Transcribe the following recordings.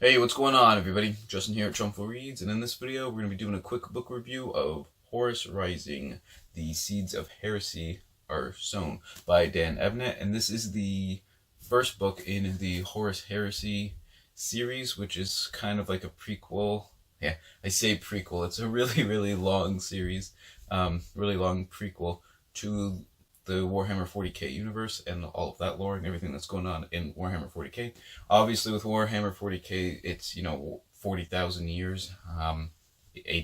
Hey, what's going on, everybody? Justin here at Trumpful Reads, and in this video, we're going to be doing a quick book review of Horus Rising: The Seeds of Heresy Are Sown by Dan Abnett, and this is the first book in the Horus Heresy series, which is kind of like a prequel. Yeah, I say prequel. It's a really, really long series, really long prequel to the Warhammer 40K universe and all of that lore and everything that's going on in Warhammer 40K. Obviously, with Warhammer 40K, it's 40,000 years, AD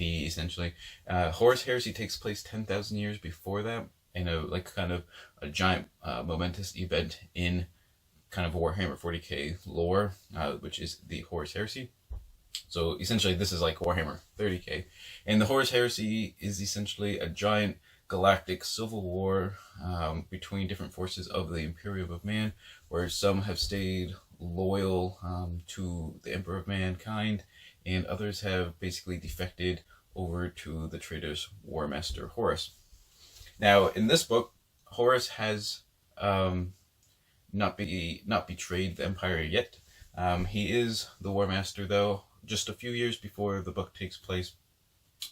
essentially. Horus Heresy takes place 10,000 years before that, in a kind of a giant momentous event in kind of Warhammer 40K lore, which is the Horus Heresy. So essentially, this is like Warhammer 30K, and the Horus Heresy is essentially a giant galactic civil war between different forces of the Imperium of Man, where some have stayed loyal to the Emperor of Mankind, and others have basically defected over to the traitor's War Master Horus. Now, in this book, Horus has not betrayed the Empire yet. He is the War Master, though. Just a few years before the book takes place,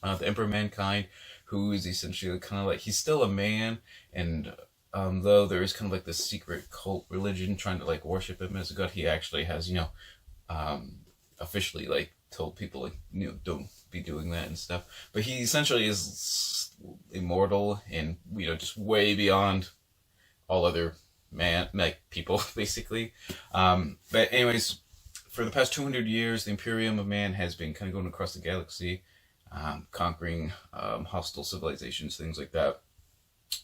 the Emperor of Mankind, who is essentially kind of like, he's still a man, and though there is kind of like this secret cult religion trying to like worship him as a god, he actually has officially like told people like don't be doing that and stuff. But he essentially is immortal and just way beyond all other like people basically. But anyways, for the past 200 years, the Imperium of Man has been kind of going across the galaxy, conquering hostile civilizations, things like that.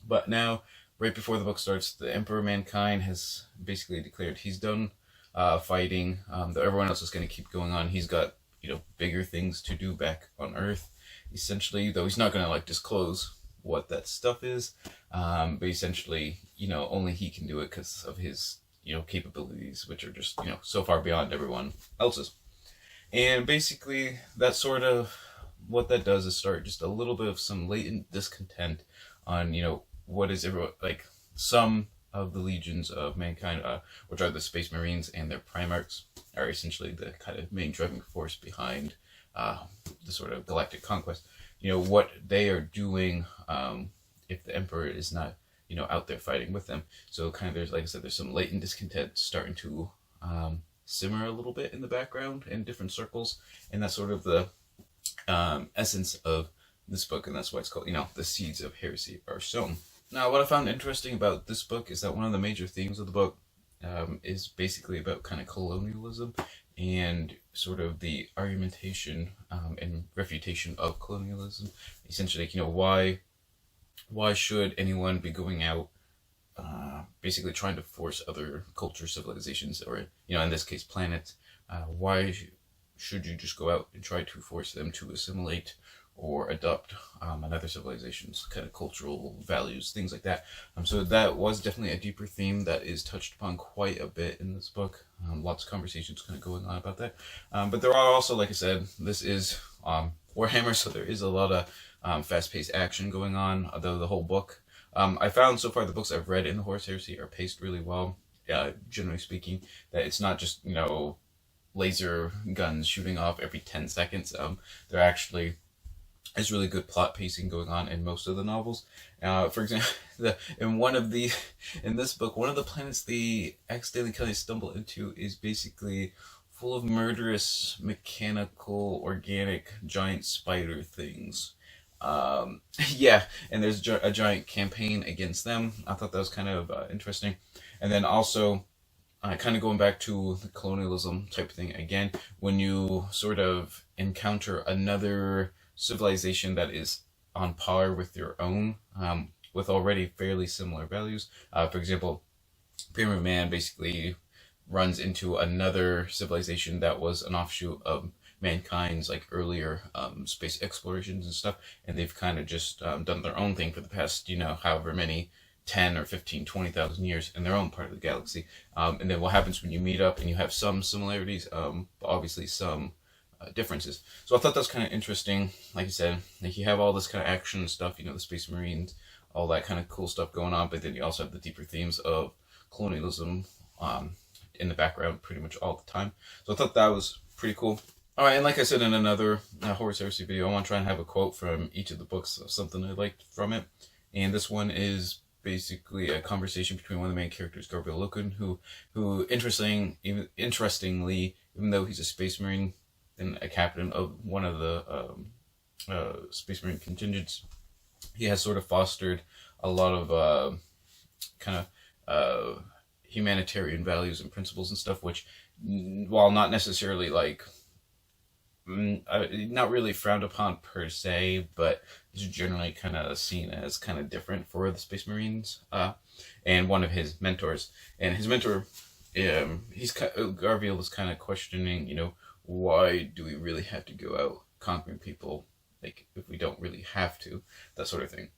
But now, right before the book starts, the Emperor of Mankind has basically declared he's done fighting. Though everyone else is going to keep going on. He's got bigger things to do back on Earth, essentially. Though he's not going to like disclose what that stuff is. But essentially, only he can do it because of his capabilities, which are just so far beyond everyone else's. And basically, that sort of what that does is start just a little bit of some latent discontent on what is everyone like. Some of the legions of mankind, which are the Space Marines and their Primarchs, are essentially the kind of main driving force behind the sort of galactic conquest. What they are doing if the Emperor is not out there fighting with them. So kind of, there's, like I said, there's some latent discontent starting to simmer a little bit in the background in different circles, and that's sort of the essence of this book, and that's why it's called, The Seeds of Heresy Are Sown. Now, what I found interesting about this book is that one of the major themes of the book is basically about kind of colonialism and sort of the argumentation and refutation of colonialism. Essentially, why should anyone be going out basically trying to force other culture civilizations, or in this case planets? Why should you just go out and try to force them to assimilate or adopt another civilization's kind of cultural values, things like that? So that was definitely a deeper theme that is touched upon quite a bit in this book. Lots of conversations kind of going on about that. But there are also, like I said, this is Warhammer, so there is a lot of fast-paced action going on, although the whole book, I found so far the books I've read in the Horus Heresy are paced really well, generally speaking, that it's not just, laser guns shooting off every 10 seconds. There actually is really good plot pacing going on in most of the novels. For example, in this book, one of the planets they accidentally kind of stumble into is basically full of murderous, mechanical, organic, giant spider things. Yeah, and there's a giant campaign against them. I thought that was kind of interesting. And then also, kind of going back to the colonialism type thing again, when you sort of encounter another civilization that is on par with your own, with already fairly similar values. For example, Pyramid Man basically runs into another civilization that was an offshoot of mankind's like earlier space explorations and stuff, and they've kind of just done their own thing for the past however many 10 or 15, 20,000 years in their own part of the galaxy. And then what happens when you meet up and you have some similarities, but obviously some differences. So I thought that's kind of interesting. Like I said, like you have all this kind of action stuff, the Space Marines, all that kind of cool stuff going on, but then you also have the deeper themes of colonialism in the background pretty much all the time. So I thought that was pretty cool. All right, and like I said in another Horus Heresy video, I want to try and have a quote from each of the books, something I liked from it. And this one is basically a conversation between one of the main characters, Gabriel Loken, who interestingly, even though he's a space marine and a captain of one of the space marine contingents, he has sort of fostered a lot of kind of humanitarian values and principles and stuff, which, while not necessarily like not really frowned upon per se, but is generally kind of seen as kind of different for the Space Marines. And one of his mentors, and his mentor, Garviel is kind of questioning, why do we really have to go out conquering people, like if we don't really have to, that sort of thing.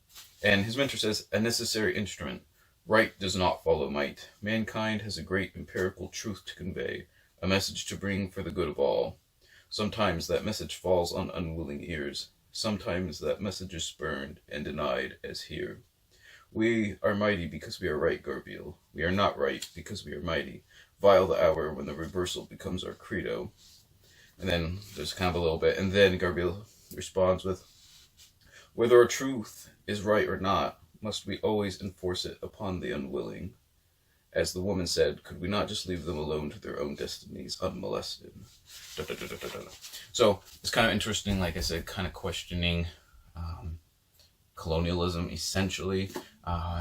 And his mentor says, a necessary instrument. Right does not follow might. Mankind has a great empirical truth to convey, a message to bring for the good of all. Sometimes that message falls on unwilling ears. Sometimes that message is spurned and denied, as here. We are mighty because we are right, Garviel. We are not right because we are mighty. Vile the hour when the reversal becomes our credo. And then there's kind of a little bit, and then Garviel responds with, whether our truth is right or not, must we always enforce it upon the unwilling? As the woman said, could we not just leave them alone to their own destinies, unmolested? Da, da, da, da, da, da. So it's kind of interesting, like I said, kind of questioning colonialism, essentially.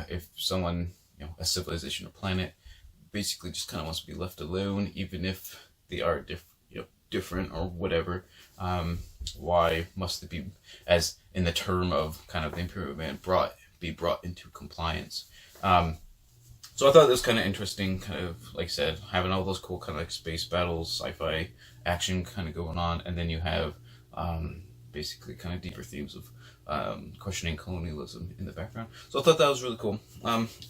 If someone, a civilization or planet, basically just kind of wants to be left alone, even if they are different or whatever, why must it be, as in the term of kind of the Imperial Man, be brought into compliance? So I thought it was kind of interesting, kind of, like I said, having all those cool kind of like space battles, sci-fi action kind of going on, and then you have basically kind of deeper themes of questioning colonialism in the background. So I thought that was really cool.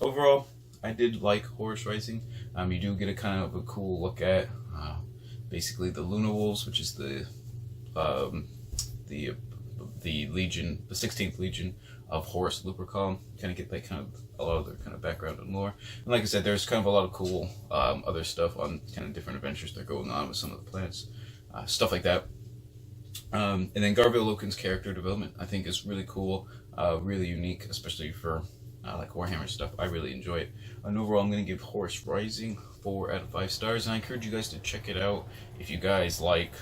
Overall, I did like Horus Rising. You do get a kind of a cool look at basically the Luna Wolves, which is the Legion, the 16th Legion of Horus Lupercal. Kind of get like kind of a lot of their kind of background and lore. And like I said, there's kind of a lot of cool other stuff on kind of different adventures that are going on with some of the planets, stuff like that. And then Garviel Loken's character development, I think, is really cool, really unique, especially for like Warhammer stuff. I really enjoy it. And overall, I'm going to give Horus Rising 4 out of 5 stars. And I encourage you guys to check it out if you guys like,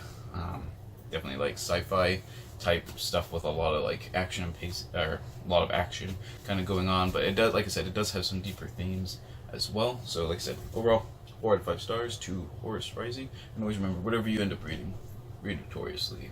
definitely like sci-fi type stuff with a lot of like action and pace, or a lot of action kind of going on. But it does, like I said, it does have some deeper themes as well. So like I said, overall, 4 out of 5 stars to Horus Rising. And always remember, whatever you end up reading, read victoriously.